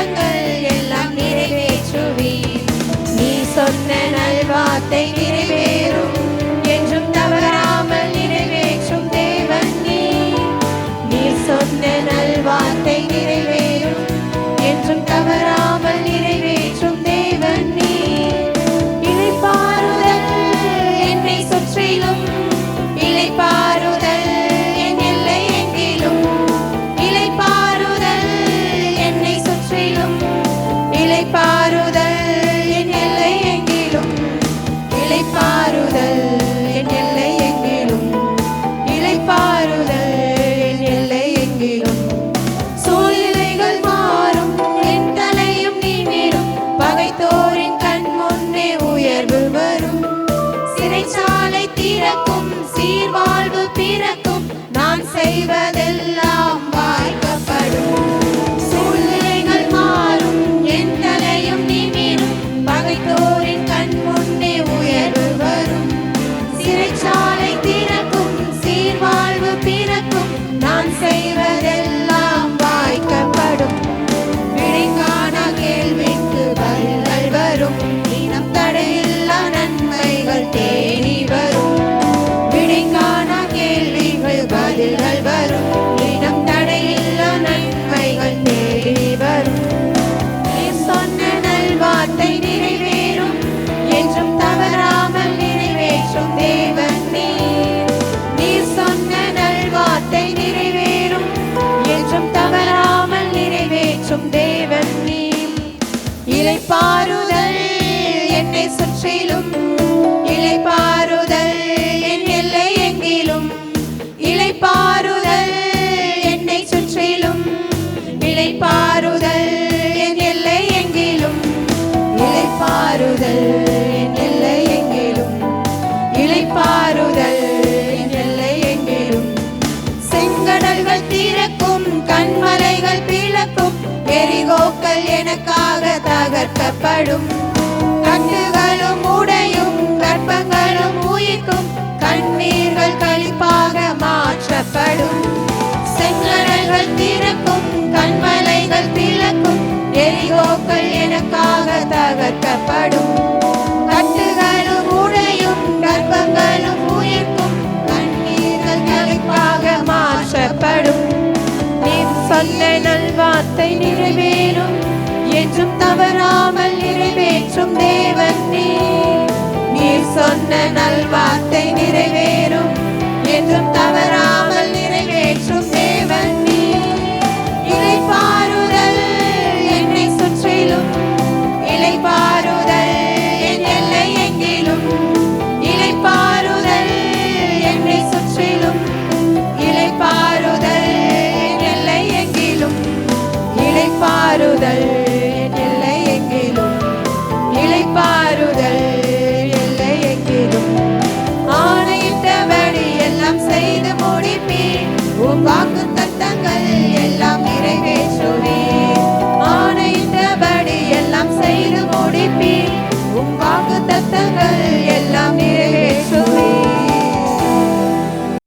திட்டங்கள் எல்லாம் நிறைவேற்றுவீர். நீ சொன்ன நல்வார்த்தை நிறைவேறும், என்றும் தவறாமல் நிறைவேற்றும் தேவன் நீர். நீ சொன்ன நல்வார்த்தை நிறைவேறும், என்றும் தவறாமல் நிறைவேற்றும் தேவன் நீர். இளைப்பாறுதல் என்னை சுற்றிலும், இளைப்பாறுதல் என் எல்லை எங்கிலும், இளைப்பாறுதல் என்னை சுற்றிலும், இளைப்பாறுதல் என் எல்லை எங்கிலும், இளைப்பாறுதல் என் எல்லை எங்கிலும், இளைப்பாறுதல் என் எல்லை எங்கிலும். சூழ்நிலைகள் மாறும், என் தலையும் நிமிரும், பகைத்தோரின் கண் முன்னே உயர்வு வரும். சிறைச்சாலை திறக்கும், சீர்வாழ்வு பிறக்கும், நான் செய்வதெல்லாம் வாய்க்கப்படும். சூழ்நிலைகள் மாறும், என் தலையும் நிமிரும், பகைத்தோரின் கண் முன்னே உயர்வு வரும். சிறைச்சாலை திறக்கும், சீர்வாழ்வு பிறக்கும், நான் செய்வதெல்லாம் வாய்க்கப்படும். விடைக்கான கேள்விக்கு பதில்கள் வரும், இனம் தடையில்லா நன்மைகள் தேடி வரும். விடைக்கான கேள்விகள் பதில்கள் வரும், இனம் தடையில்லா நன்மைகள் தேடி வரும். நீ சொன்ன நல்வார்த்தை நிறைவேறும், என்றும் தவறாமல் நிறைவேற்றும் தேவன் நீர். நீ சொன்ன நல்வார்த்தை நிறைவேறும், என்றும் தவறாமல் நிறைவேற்றும் தேவன் நீர். இளைப்பாறுதல் என்னை சுற்றிலும், இளைப்பாறுதல் என் எல்லை எங்கிலும், இளைப்பாறுதல் என்னை சுற்றிலும், இளைப்பாறுதல் என் எல்லை எங்கிலும், இளைப்பாறுதல் என் எல்லை எங்கிலும், இளைப்பாறுதல் என் எல்லை எங்கிலும். செங்கடல்கள் திறக்கும், கண்மலைகள் பிளக்கும், எரிகோக்கள் எனக்காக தகர்க்கப்படும். கட்டுகளும் உடையும், கர்ப்பங்களும் உயிர்க்கும், கண்ணீர்கள் களிப்பாக மாற்றப்படும். செங்கடல்கள் திறக்கும், கண்மலைகள் பிளக்கும், எரிகோக்கள் எனக்காக தகர்க்கப்படும். கட்டுகளும் உடையும், கர்ப்பங்களும் உயிர்க்கும், கண்ணீர்கள் களிப்பாக மாற்றப்படும். நீ சொன்ன நல்வார்த்தை நிறைவேறும், என்றும் தவறாமல் நிறைவேற்றும் தேவன் நீர். நீர் சொன்ன நல்வார்த்தை நிறைவேறும், என்றும் தவறாமல் நிறைவேற்றும் தேவன் நீர். இளைப்பாறுதல் என்னை சுற்றிலும், இளைப்பாறுதல் என் எல்லை எங்கிலும், இளைப்பாறுதல் என்னை சுற்றிலும், இளைப்பாறுதல் என் எல்லை எங்கிலும், இளைப்பாறுதல் என் எல்லை எங்கிலும், இளைப்பாறுதல் எல்லை எங்கிலும். ஆணையிட்டபடி எல்லாம் செய்து முடிப்பேன், உம் வாக்கு